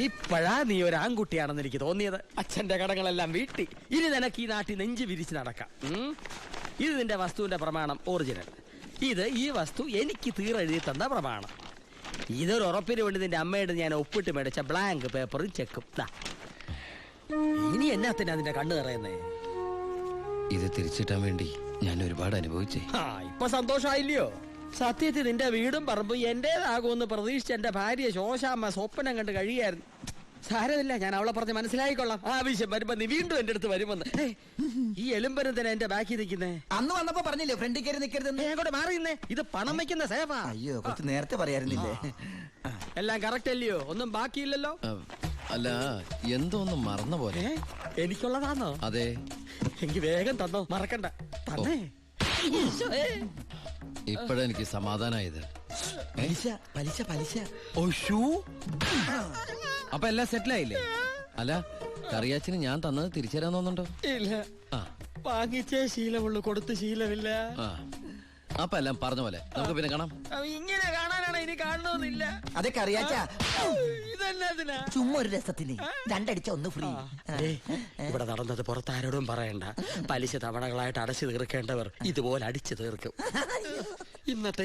ഇപ്പോഴാ നീ ഒരു ആൺകുട്ടിയാണെന്ന് എനിക്ക് തോന്നിയത്. അച്ഛന്റെ കടങ്ങളെല്ലാം വീട്ടി. ഇനി നിനക്ക് ഈ നാട്ടിൽ നെഞ്ചു വിരിച്ച് നടക്കാം. ഇത് നിന്റെ വസ്തുവിന്റെ പ്രമാണം ഒറിജിനൽ. ഇത് ഈ വസ്തു എനിക്ക് തീരെഴുതി തന്ന പ്രമാണം. ഇതൊരു ഉറപ്പിന് വേണ്ടി നിന്റെ അമ്മയുടെ ഞാൻ ഒപ്പിട്ട് മേടിച്ച ബ്ലാങ്ക് പേപ്പറും ചെക്കും. ഇനി എന്നാത്തിനാ നിന്റെ കണ്ണു നിറയുന്നേ? ഇത് തിരിച്ചിട്ടാൻ വേണ്ടി ഞാൻ ഒരുപാട് അനുഭവിച്ചേ. ഇപ്പൊ സന്തോഷമായില്ലയോ? സത്യത്തിൽ നിന്റെ വീടും പറമ്പും എന്റേതാകുമെന്ന് പ്രതീക്ഷിച്ച് എന്റെ ഭാര്യ ശോശാമ്മ സ്വപ്നം കണ്ട് കഴിയായിരുന്നു. സാരമില്ല, ഞാൻ അവളെ പറഞ്ഞ് മനസ്സിലായിക്കൊള്ളാം. ആവശ്യം വരുമ്പോ നീ വീണ്ടും എന്റെ അടുത്ത് വരുമെന്ന്. ഈ എലുമ്പനത്തിനാ എന്റെ ബാക്കി നിൽക്കുന്നേ. അന്ന് വന്നപ്പോ പറഞ്ഞില്ലേ ഫ്രണ്ടിൽ കയറി നിൽക്കരുത്. അങ്ങോട്ട് മാറിയുന്നേ. ഇത് പണം വെക്കുന്ന സേവാ. അയ്യോ, കുറച്ച് നേരത്തെ പറയാറുന്നില്ലേ? എല്ലാം കറക്റ്റ് അല്ലയോ? ഒന്നും ബാക്കിയില്ലല്ലോ. അല്ല, എന്തോ ഒന്നും മറന്ന പോലെ. എനിക്കുള്ളതാണോ? അതെ. എനിക്ക് വേഗം തന്നോ, മറക്കണ്ട. തന്നേ. ഇപ്പോഴെനിക്ക് സമാധാനായത്. പലിശ പലിശ. അപ്പൊ എല്ലാം സെറ്റിലായില്ലേ? അല്ല, കറിയാച്ചിന് ഞാൻ തന്നത് തിരിച്ചു തരാൻ തോന്നുന്നുണ്ടോ? ഇല്ല, വാങ്ങിച്ചേ ശീലമുള്ളൂ, കൊടുത്ത് ശീലമില്ല. അപ്പൊ എല്ലാം പറഞ്ഞ പോലെ നമുക്ക് പിന്നെ കാണാം. ഇങ്ങനെ കാണാനാണ് ഇനി കാണണമെന്നില്ല. അതൊക്കെ അറിയാച്ചാ. ഇതെന്നാ ചുമ്മാ ഒരു രസത്തിന് രണ്ടടിച്ച ഒന്ന് ഫ്രീ. ഇവിടെ നടന്നത് പുറത്താരോടും പറയണ്ട. പലിശ തവണകളായിട്ട് അടച്ചു തീർക്കേണ്ടവർ ഇതുപോലെ അടിച്ചു തീർക്കും. ഇന്നത്തെ